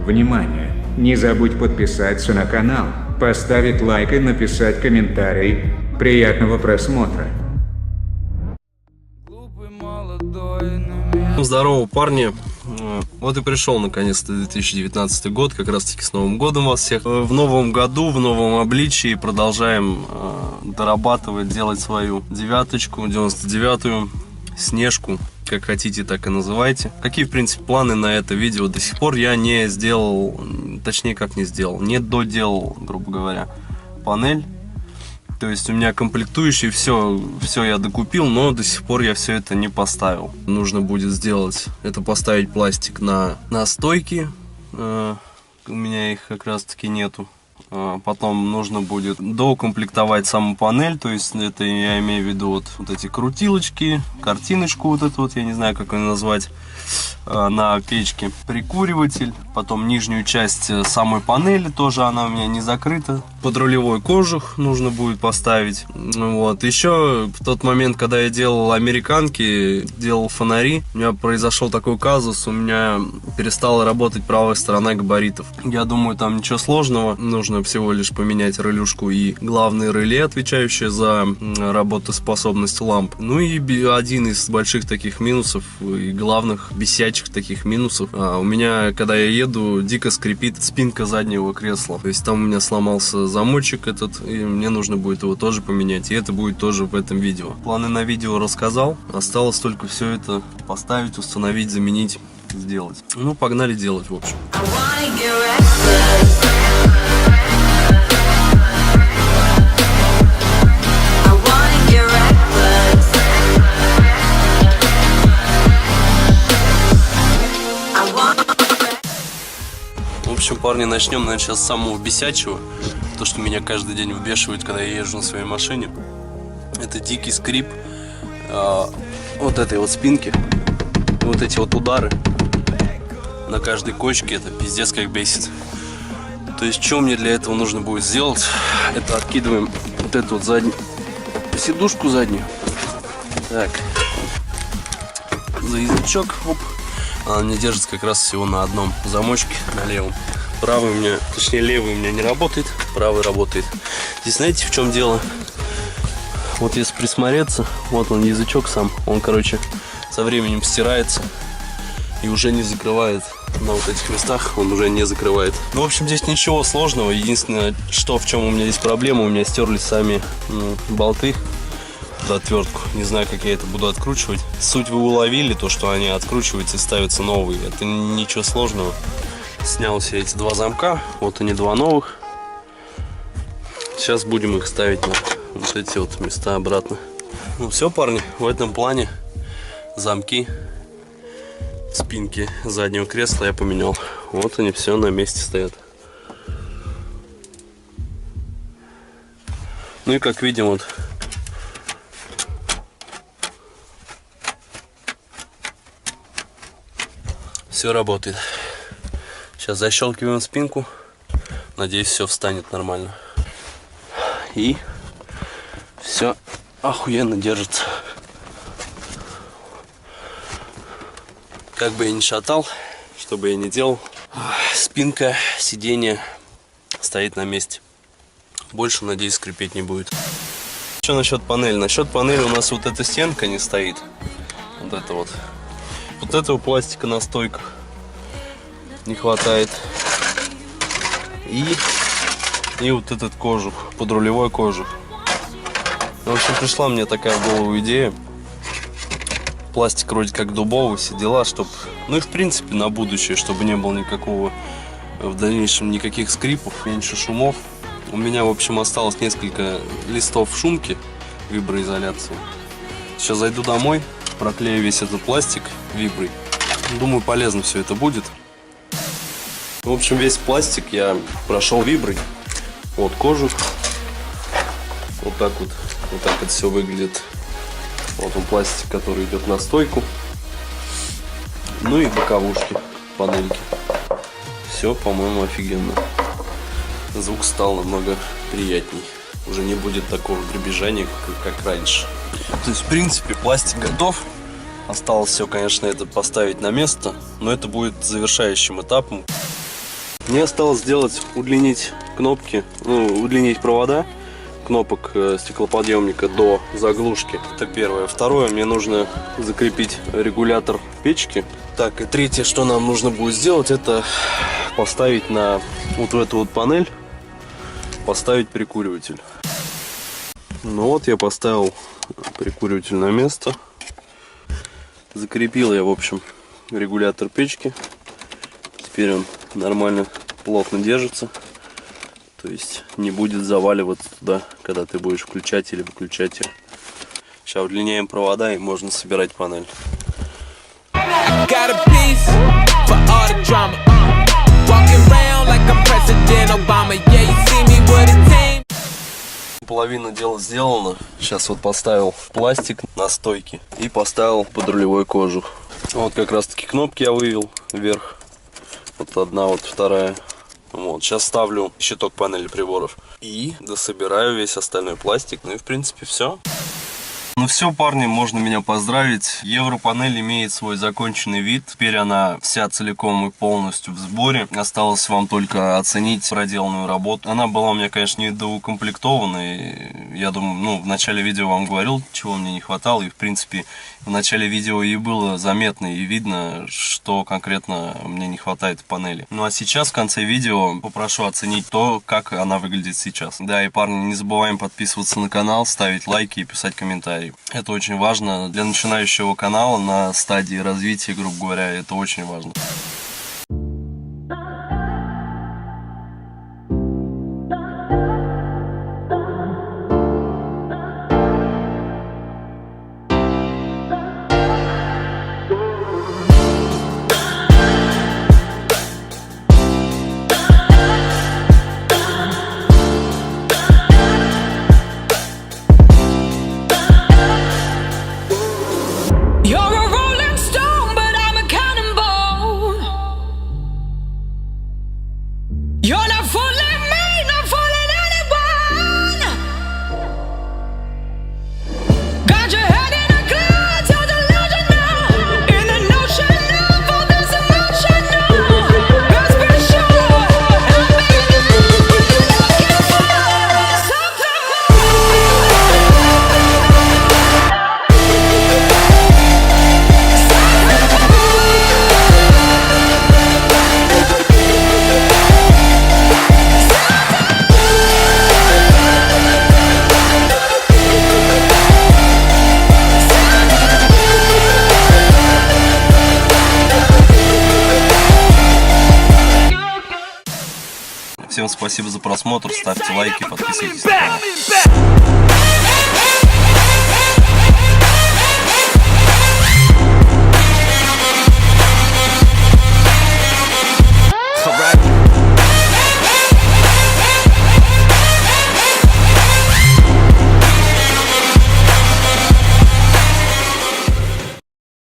Внимание! Не забудь подписаться на канал, поставить лайк и написать комментарий. Приятного просмотра! Здорово, парни! Вот и пришел наконец-то 2019 год, как раз таки с Новым годом вас всех. В новом году, в новом обличии продолжаем дорабатывать, делать свою девяточку, 99-ю, снежку, как хотите, так и называйте. Какие, в принципе, планы на это видео? До сих пор я не сделал, точнее, как не сделал, не доделал, грубо говоря, панель. То есть у меня комплектующие, все я докупил, но до сих пор я все это не поставил. Нужно будет сделать, это поставить пластик на стойки, у меня их как раз таки нету. Потом нужно будет доукомплектовать саму панель, то есть это я имею в виду вот эти крутилочки, картиночку вот эту вот, я не знаю, как ее назвать, на печке, прикуриватель, потом нижнюю часть самой панели, тоже она у меня не закрыта, подрулевой кожух нужно будет поставить. Вот. Еще в тот момент, когда я делал американки, делал фонари, у меня произошел такой казус, у меня перестала работать правая сторона габаритов. Я думаю, там ничего сложного, нужно всего лишь поменять релюшку и главное реле, отвечающее за работоспособность ламп. Ну и один из больших таких минусов и главных бесячих таких минусов, у меня, когда я еду, дико скрипит спинка заднего кресла, то есть там у меня сломался замочек этот, и мне нужно будет его тоже поменять, и это будет тоже в этом видео. Планы на видео рассказал, осталось только все это поставить, установить, заменить, сделать. Ну, погнали делать, в общем. В общем, парни, начнем, наверное, сейчас с самого бесячего. То, что меня каждый день выбешивает, когда я езжу на своей машине. Это дикий скрип вот этой вот спинки. И вот эти вот удары на каждой кочке. Это пиздец как бесит. То есть, что мне для этого нужно будет сделать? Это откидываем вот эту вот заднюю сидушку заднюю. Так. За язычок. Оп. Она у меня держится как раз всего на одном замочке, на левом. Правый у меня, точнее левый у меня не работает, правый работает. Здесь знаете, в чем дело? Вот если присмотреться, вот он язычок сам, он, короче, со временем стирается и уже не закрывает. На вот этих местах он уже не закрывает. Ну, в общем, здесь ничего сложного. Единственное, что в чем у меня здесь проблема, у меня стерлись сами болты. Отвертку. Не знаю, как я это буду откручивать. Суть вы уловили, то, что они откручиваются и ставятся новые. Это ничего сложного. Снял все эти два замка. Вот они, два новых. Сейчас будем их ставить на вот эти вот места обратно. Ну все, парни, в этом плане замки спинки заднего кресла я поменял. Вот они все на месте стоят. Ну и как видим, вот все работает. Сейчас защелкиваем спинку. Надеюсь, все встанет нормально. И все охуенно держится. Как бы я ни шатал, что бы я ни делал, спинка, сиденье стоит на месте. Больше, надеюсь, скрипеть не будет. Что насчет панели? Насчет панели у нас вот эта стенка не стоит. Вот это вот. Вот этого пластика на стойках не хватает. И вот этот кожух, подрулевой кожух. В общем, пришла мне такая в голову идея. Пластик вроде как дубовый, все дела, чтобы, ну и в принципе на будущее, чтобы не было никакого в дальнейшем никаких скрипов, меньше шумов. У меня, в общем, осталось несколько листов шумки виброизоляции. Сейчас зайду домой, проклею весь этот пластик виброй. Думаю, полезно все это будет. В общем, весь пластик я прошел виброй. Вот кожух. Вот так вот. Вот так это все выглядит. Вот он пластик, который идет на стойку. Ну и боковушки, панельки. Все, по-моему, офигенно. Звук стал намного приятней. Уже не будет такого дребезжания, как раньше. То есть, в принципе, пластик готов. Осталось все, конечно, это поставить на место. Но это будет завершающим этапом. Мне осталось сделать, удлинить кнопки, удлинить провода кнопок стеклоподъемника до заглушки. Это первое. Второе, мне нужно закрепить регулятор печки. Так, и третье, что нам нужно будет сделать, это поставить на вот эту вот панель, поставить прикуриватель. Ну вот, я поставил прикуриватель на место. Закрепил я, в общем, регулятор печки. Теперь он нормально, плотно держится. То есть не будет заваливаться туда, когда ты будешь включать или выключать ее. Сейчас удлиняем провода и можно собирать панель. Половина дела сделана. Сейчас вот поставил пластик на стойке и поставил подрулевой кожух. Вот как раз таки кнопки я вывел вверх. Вот одна, вот вторая. Вот, сейчас ставлю щиток панели приборов и дособираю весь остальной пластик. Ну и в принципе все. Ну все, парни, можно меня поздравить. Европанель имеет свой законченный вид. Теперь она вся целиком и полностью в сборе. Осталось вам только оценить проделанную работу. Она была у меня, конечно, недоукомплектованной. Я думаю, в начале видео вам говорил, чего мне не хватало. И в принципе, в начале видео и было заметно и видно, что конкретно мне не хватает в панели. Ну а сейчас, в конце видео, попрошу оценить то, как она выглядит сейчас. Да, и парни, не забываем подписываться на канал, ставить лайки и писать комментарии. Это очень важно для начинающего канала на стадии развития, грубо говоря, это очень важно. Всем спасибо за просмотр, ставьте лайки, подписывайтесь на канал.